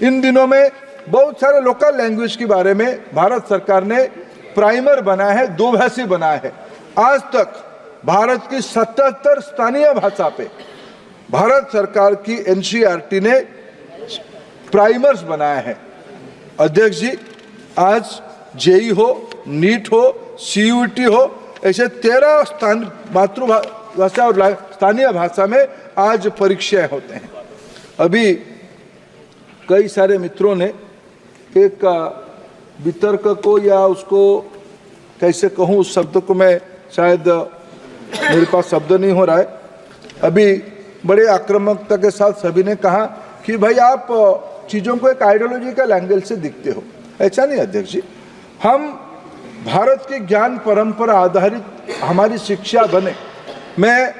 इन दिनों में बहुत सारे लोकल लैंग्वेज के बारे में भारत सरकार ने प्राइमर बनाया है, 2 भाषी बनाया है। आज तक भारत की 77 स्थानीय भाषा पे भारत सरकार की एनसीईआरटी ने प्राइमर्स बनाया है। अध्यक्ष जी, आज जेई हो, नीट हो, सीयूईटी हो, ऐसे 13 मातृभाषा और स्थानीय भाषा में आज परीक्षाएं होते हैं। अभी कई सारे मित्रों ने एक वितर्क को या उसको कैसे कहूँ, उस शब्द को मैं शायद मेरे पास शब्द नहीं हो रहा है। अभी बड़े आक्रामकता के साथ सभी ने कहा कि भाई आप चीज़ों को एक आइडियोलॉजिकल एंगल से दिखते हो। ऐसा नहीं अध्यक्ष जी, हम भारत की ज्ञान परंपरा आधारित हमारी शिक्षा बने। मैं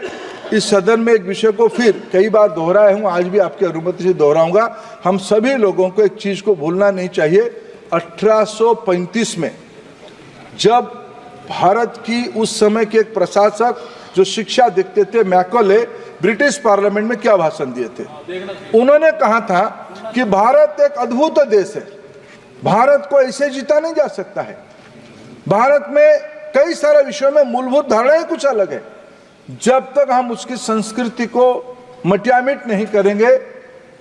इस सदन में एक विषय को फिर कई बार दोहराया हूँ, आज भी आपकी अनुमति से दोहराऊंगा। हम सभी लोगों को एक चीज़ को भूलना नहीं चाहिए। 1835 में जब भारत की उस समय के एक प्रशासक जो शिक्षा देखते थे, मैकॉले, ब्रिटिश पार्लियामेंट में क्या भाषण दिए थे? उन्होंने कहा था कि भारत एक अद्भुत देश है, भारत को ऐसे जीता नहीं जा सकता है। भारत में कई सारे विषयों में मूलभूत धारणाएं कुछ अलग है। जब तक हम उसकी संस्कृति को मटियामिट नहीं करेंगे,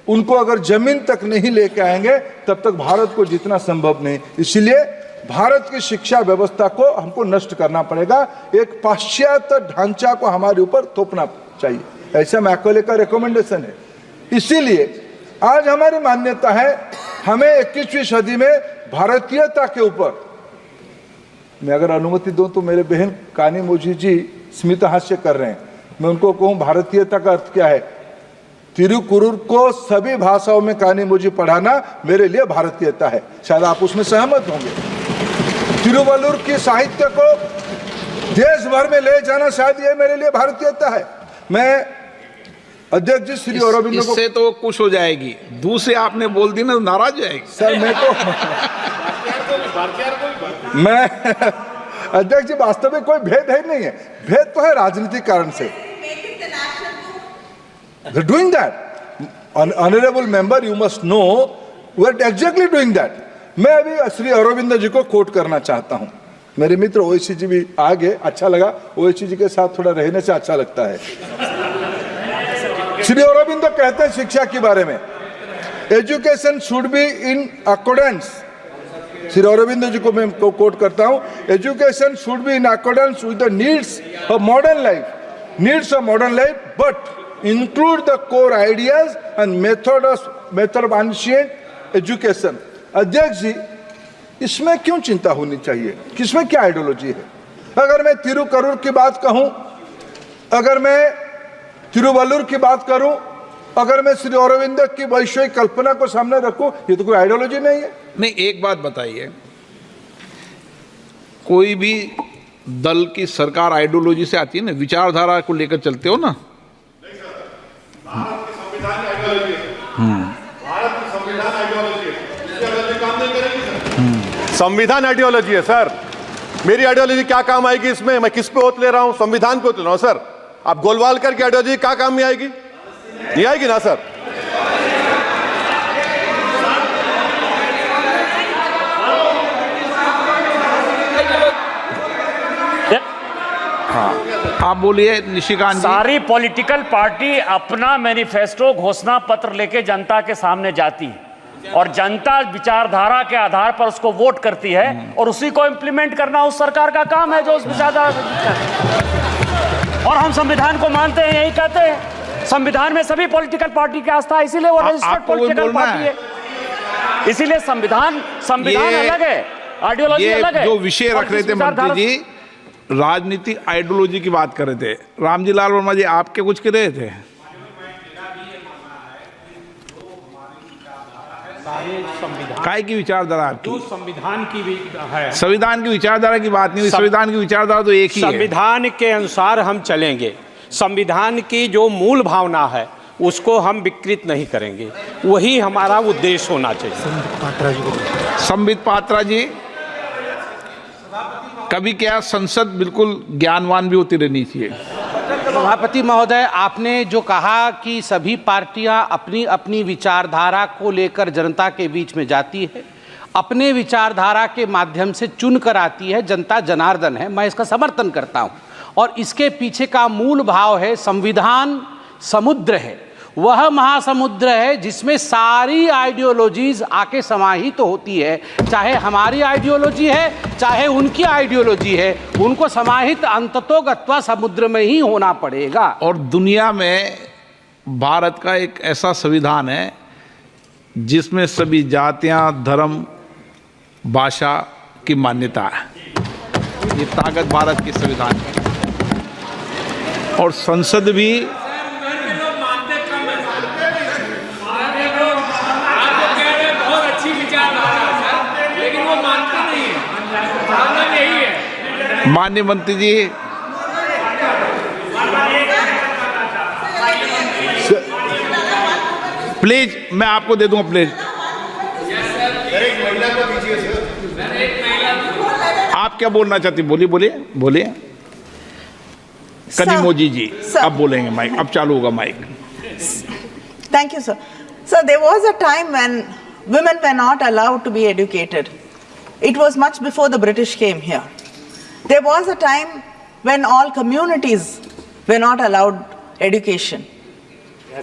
उनको अगर जमीन तक नहीं लेके आएंगे, तब तक भारत को जीतना संभव नहीं। इसलिए भारत की शिक्षा व्यवस्था को हमको नष्ट करना पड़ेगा, एक पाश्चात्य ढांचा को हमारे ऊपर थोपना चाहिए, ऐसा मैकॉले का रिकमेंडेशन है। इसीलिए आज हमारी मान्यता है, हमें 21वीं सदी में भारतीयता के ऊपर, मैं अगर अनुमति दूं तो मेरे बहन कानीमोझी जी स्मित हास्य कर रहे हैं, मैं उनको कहूं भारतीयता का अर्थ क्या है? तिरुकुरुर को सभी भाषाओं में कानीमोझी पढ़ाना मेरे लिए भारतीयता है। शायद आप उसमें सहमत होंगे। तिरुवल्लुर की साहित्य को देश भर में ले जाना, शायद ये मेरे लिए भारतीयता है। मैं अध्यक्ष जी श्री अरविंद को, इससे तो खुश हो जाएगी, दूसरे आपने बोल दी ना नाराज हो जाएगी। सर मैं अध्यक्ष जी, वास्तव में कोई भेद है नहीं है, भेद तो है राजनीतिक कारण से। They're doing that. Honorable member, you must know, we're exactly doing that. मैं अभी श्री अरविंद जी को कोट करना चाहता हूं। मेरे मित्र ओवैसी जी भी आ गए, अच्छा लगा, ओवैसी जी के साथ थोड़ा रहने से अच्छा लगता है। श्री अरविंद कहते हैं शिक्षा के बारे में, education should be in accordance, Shri Arvind ji को मैं कोट करता हूं, education should be in accordance with the needs of modern life, but include the core ideas and method of ancient education। अध्यक्ष जी, इसमें क्यों चिंता होनी चाहिए? किसमें क्या आइडियोलॉजी है? अगर मैं तिरुकरुर की बात कहूं, अगर मैं तिरुवल्लुर की बात करूं, अगर मैं श्री अरविंद की वैश्विक कल्पना को सामने रखूं, ये तो कोई आइडियोलॉजी नहीं है। नहीं, एक बात बताइए, कोई भी दल की सरकार आइडियोलॉजी से आती है ना, विचारधारा को लेकर चलते हो ना। संविधान आइडियोलॉजी है सर। मेरी आइडियोलॉजी क्या काम आएगी इसमें? मैं किस पे ओत ले रहा हूं? संविधान पे ओत ले रहा हूं सर। आप गोलवालकर की आइडियोलॉजी क्या काम में आएगी? नहीं आएगी ना सर। हाँ, आप बोलिए निशिकांत जी। सारी पॉलिटिकल पार्टी अपना मैनिफेस्टो घोषणा पत्र लेके जनता के सामने जाती है और जनता विचारधारा के आधार पर उसको वोट करती है और उसी को इम्प्लीमेंट करना उस सरकार का काम है जो उस विचारधारा। और हम संविधान को मानते हैं, यही कहते हैं। संविधान में सभी पॉलिटिकल पार्टी की आस्था है, इसीलिए वो रजिस्टर्ड पॉलिटिकल पार्टी है। इसीलिए संविधान अलग है, आइडियोलॉजी अलग है। जो विषय रख रहे थे मंत्री जी, राजनीतिक आइडियोलॉजी की बात कर रहे थे। रामजी लाल वर्मा जी, आपके कुछ कह रहे थे? काय की विचारधारा आपकी? संविधान की भी है। संविधान की विचारधारा की बात नहीं हुई, संविधान की विचारधारा तो एक ही है। संविधान के अनुसार हम चलेंगे, संविधान की जो मूल भावना है उसको हम विकृत नहीं करेंगे, वही हमारा उद्देश्य होना चाहिए। संबित पात्रा जी, कभी क्या संसद बिल्कुल ज्ञानवान भी होती रहनी चाहिए। सभापति महोदय, आपने जो कहा कि सभी पार्टियां अपनी अपनी विचारधारा को लेकर जनता के बीच में जाती है, अपने विचारधारा के माध्यम से चुनकर आती है, जनता जनार्दन है, मैं इसका समर्थन करता हूं। और इसके पीछे का मूल भाव है संविधान समुद्र है, वह महासमुद्र है जिसमें सारी आइडियोलॉजीज आके समाहित तो होती है। चाहे हमारी आइडियोलॉजी है, चाहे उनकी आइडियोलॉजी है, उनको समाहित अंततोगत्वा समुद्र में ही होना पड़ेगा। और दुनिया में भारत का एक ऐसा संविधान है जिसमें सभी जातियां, धर्म, भाषा की मान्यता है। ये ताकत भारत के संविधान की। और संसद भी माननीय मंत्री जी, प्लीज मैं आपको दे दूंगा, प्लीज आप क्या बोलना चाहती, बोलिए बोलिए बोलिए। कनिमोजी जी अब बोलेंगे, माइक अब चालू होगा mic. Thank you, sir. Sir, there was a time when women were not allowed to be educated. It was much before the British came here. There was a time when all communities were not allowed education.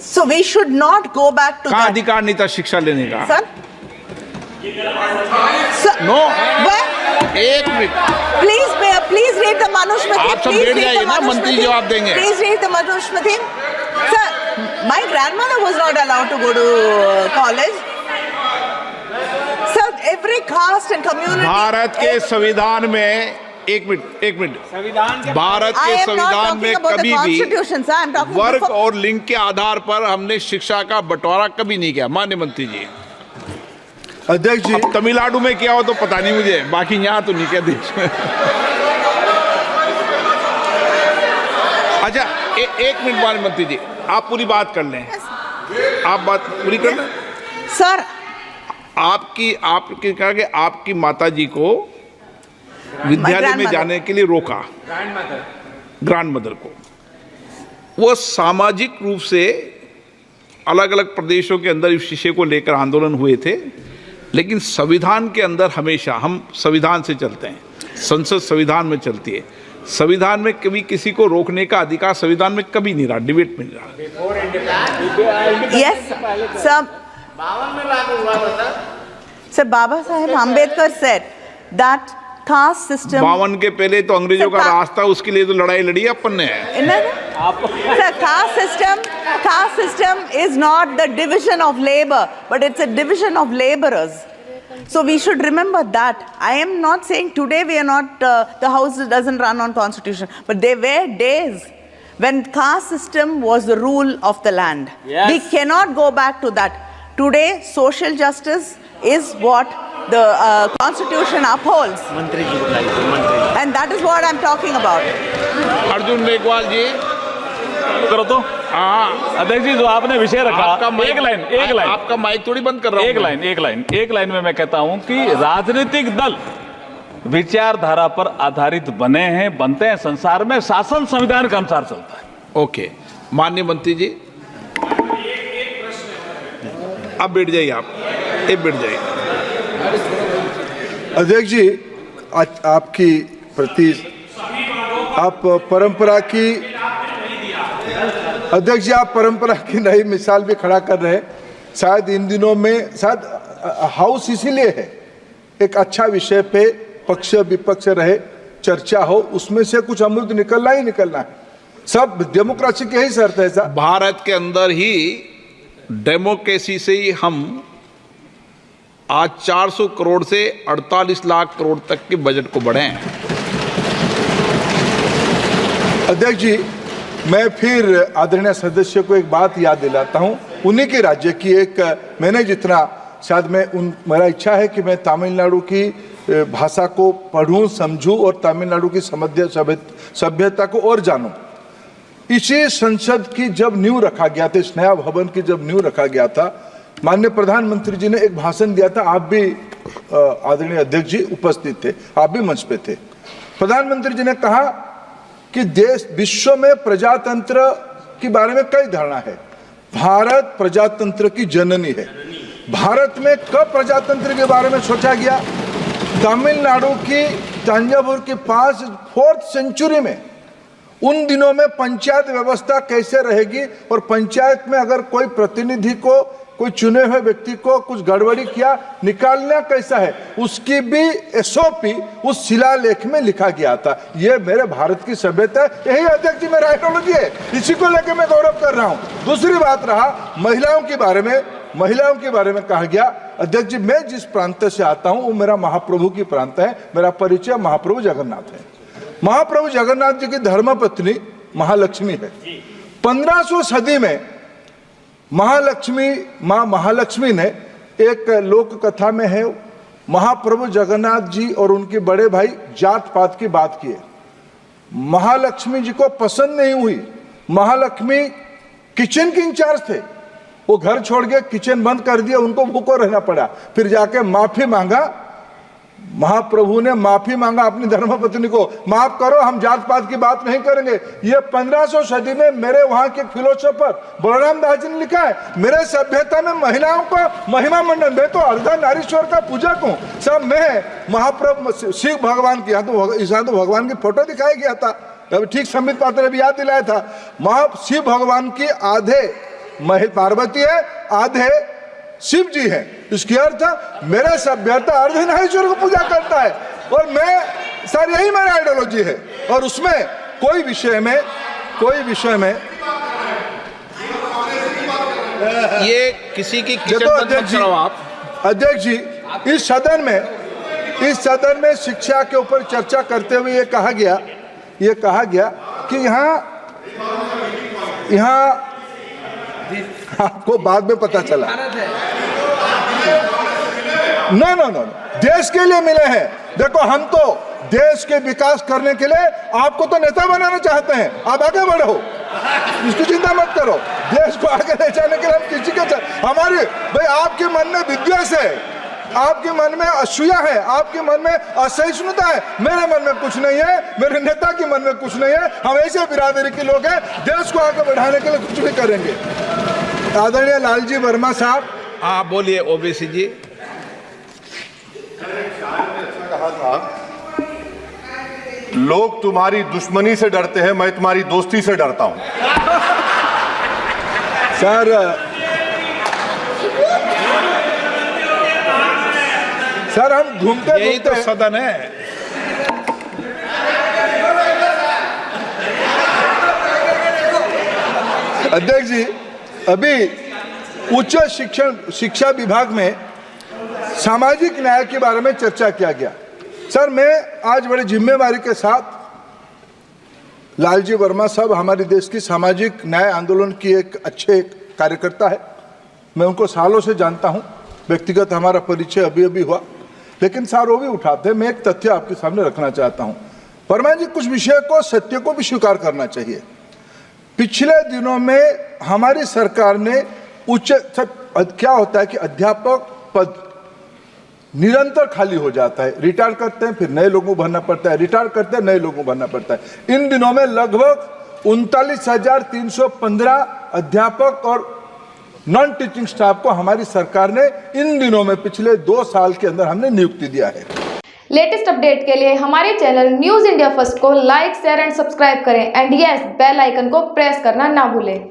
So we should not go back to कहाँ that. अधिकार नहीं था शिक्षा लेने का? Sir? Sir, no, where? एक minute, Please read the Manusmriti. आप सब बैठ जाइए ना, मंत्री जवाब देंगे। Please read the Manusmriti. Sir, my grandmother was not allowed to go to college. Sir, every caste and community. Bharat के संविधान में एक मिनट भारत I के am not संविधान talking में about the कभी भी Constitution, sir. I'm talking वर्ग before- और लिंग के आधार पर हमने शिक्षा का बंटवारा कभी नहीं किया। माननीय मंत्री जी, अध्यक्ष जी, अब तमिलनाडु में किया हो तो पता नहीं मुझे, बाकी यहाँ तो नहीं किया देश में। अच्छा एक मिनट माननीय मंत्री जी, आप पूरी बात कर लें, आप बात पूरी कर लें। Sir, आपकी कहा कि आपकी माता जी को विद्यालय में जाने के लिए रोका, ग्रैंड मदर को। वो सामाजिक रूप से अलग अलग प्रदेशों के अंदर इस विषय को लेकर आंदोलन हुए थे, लेकिन संविधान के अंदर हमेशा हम संविधान से चलते हैं, संसद संविधान में चलती है। संविधान में कभी किसी को रोकने का अधिकार संविधान में कभी नहीं रहा, डिबेट में नहीं रहा। yes, sir. Sir, Baba Saheb Ambedkar said that caste system. 52 के पहले तो अंग्रेजों का राज था, उसके लिए तो लड़ाई लड़ी अपन ने। Sir, caste system is not the division of labor, but it's a division of laborers. So we should remember that. I am not saying today we are not, the house doesn't run on constitution, but there were days when caste system was the rule of the land. Yes. We cannot go back to that. Today, social justice is what the constitution upholds. And that is what I'm talking about. Arjun Meghwal जी, करो तो हाँ, अध्यक्ष जी, जो आपने विषय रखा, आपका mic, एक लाइन आपका माइक थोड़ी बंद कर रहा हूं। एक लाइन में मैं कहता हूं कि राजनीतिक दल विचारधारा पर आधारित बनते हैं संसार में, शासन संविधान के अनुसार चलता है। ओके, माननीय मंत्री जी अब बैठ जाइए, आप बैठ जाइए। अध्यक्ष जी, आपकी प्रति आप परंपरा की अध्यक्ष जी, आप परंपरा की नई मिसाल भी खड़ा कर रहे हैं। शायद इन दिनों में शायद हाउस इसीलिए है, एक अच्छा विषय पे पक्ष विपक्ष रहे, चर्चा हो, उसमें से कुछ अमृत निकलना ही निकलना है। सब डेमोक्रेसी के ही शर्त है साहब। भारत के अंदर ही डेमोक्रेसी से ही हम आज 400 करोड़ से 48 लाख करोड़ तक के बजट को बढ़े हैं। अध्यक्ष जी, मैं फिर आदरणीय सदस्य को एक बात याद दिलाता हूं, उन्हीं के राज्य की एक, मैंने जितना शायद मेरा इच्छा है कि मैं तमिलनाडु की भाषा को पढ़ूं, समझूं और तमिलनाडु की सभ्यता को और जानूं। इसी संसद की जब नींव रखा गया था, इस नया भवन की जब नींव रखा गया था, माननीय प्रधानमंत्री जी ने एक भाषण दिया था। आप भी आदरणीय अध्यक्ष जी उपस्थित थे, आप भी मंच पे थे। प्रधानमंत्री जी ने कहा कि देश विश्व में प्रजातंत्र के बारे में कई धारणा है। भारत प्रजातंत्र की जननी है। भारत में कब प्रजातंत्र के बारे में सोचा गया? तमिलनाडु की तंजावुर के पास 4th सेंचुरी में, उन दिनों में पंचायत व्यवस्था कैसे रहेगी और पंचायत में अगर कोई प्रतिनिधि को, कोई चुने हुए व्यक्ति को कुछ गड़बड़ी किया, निकालना कैसा है, उसकी भी एसओपी उस शिलालेख में लिखा गया था। ये मेरे भारत की सभ्यता है, यही अध्यक्ष जी मेरा आइडियोलॉजी है, इसी को लेकर मैं गौरव कर रहा हूं। दूसरी बात रहा महिलाओं के बारे में, महिलाओं के बारे में कहा गया। अध्यक्ष जी, मैं जिस प्रांत से आता हूं वो मेरा महाप्रभु की प्रांत है, मेरा परिचय महाप्रभु जगन्नाथ है। महाप्रभु जगन्नाथ जी की धर्मपत्नी महालक्ष्मी है। 1500 सदी में माँ महालक्ष्मी ने, एक लोक कथा में है, महाप्रभु जगन्नाथ जी और उनके बड़े भाई जात पात की बात की है। महालक्ष्मी जी को पसंद नहीं हुई। महालक्ष्मी किचन के इंचार्ज थे, वो घर छोड़ के किचन बंद कर दिया, उनको भूखो रहना पड़ा। फिर जाके माफी मांगा, महाप्रभु ने माफी मांगा अपनी धर्मपत्नी को, माफ करो, हम जात पात की बात नहीं करेंगे। ये 1500 सदी में मेरे वहां के फिलोसोफर बलराम दास जी ने लिखा है। मेरे सभ्यता में महिलाओं को महिमा मंडन, मैं तो अर्धा नारीश्वर का पूजक हूँ। सब मैं महाप्रभु शिव भगवान की, यहाँ तो भगवान की फोटो दिखाया गया था, तब ठीक संबित पात्र ने भी याद दिलाया था। शिव भगवान की आधे पार्वती है, आधे शिव जी है। इसकी अर्थ मेरे सभ्यता अर्धनारीश्वर को पूजा करता है, और मैं सर यही मेरा आइडियोलॉजी है। और उसमें कोई विषय में ये किसी की किचन देखो बंद मत कराओ आप। अध्यक्ष जी, इस सदन में शिक्षा के ऊपर चर्चा करते हुए ये कहा गया कि यहाँ आपको बाद में पता चला, नो, देश के लिए मिले हैं। देखो, हम तो देश के विकास करने के लिए आपको तो नेता बनाना चाहते हैं, आप आगे बढ़ो, इसकी चिंता मत करो। देश को आगे ले जाने के लिए हम किसी के हमारी भाई, आपके मन में विद्वेष है, आपके मन में असूया है, आपके मन में असहिष्णुता है, मेरे मन में कुछ नहीं है, मेरे नेता के मन में कुछ नहीं है। हम ऐसे बिरादरी के लोग हैं, देश को आगे बढ़ाने के लिए कुछ भी करेंगे। आदरणीय लालजी वर्मा साहब। हाँ बोलिए ओबीसी जी। कहा था, लोग तुम्हारी दुश्मनी से डरते हैं, मैं तुम्हारी दोस्ती से डरता हूं। सर हम घूमते यही तो सदन है। अध्यक्ष जी, अभी उच्च शिक्षा विभाग में सामाजिक न्याय के बारे में चर्चा किया गया। सर, मैं आज बड़ी जिम्मेवारी के साथ, लालजी वर्मा साहब हमारे देश की सामाजिक न्याय आंदोलन की एक अच्छे कार्यकर्ता है, मैं उनको सालों से जानता हूं, व्यक्तिगत हमारा परिचय अभी हुआ, लेकिन सर वो भी उठाते हैं। मैं एक तथ्य आपके सामने रखना चाहता हूं। वर्मा जी, कुछ विषय को, सत्य को भी स्वीकार करना चाहिए। पिछले दिनों में हमारी सरकार ने क्या होता है कि अध्यापक पद निरंतर खाली हो जाता है, रिटायर करते हैं, फिर नए लोगों को भरना पड़ता है, रिटायर करते हैं, नए लोगों को भरना पड़ता है। इन दिनों में लगभग 39,315 अध्यापक और नॉन टीचिंग स्टाफ को हमारी सरकार ने इन दिनों में, पिछले 2 साल के अंदर हमने नियुक्ति दिया है। लेटेस्ट अपडेट के लिए हमारे चैनल न्यूज़ इंडिया फर्स्ट को लाइक, शेयर एंड सब्सक्राइब करें एंड यस, बेल आइकन को प्रेस करना ना भूलें।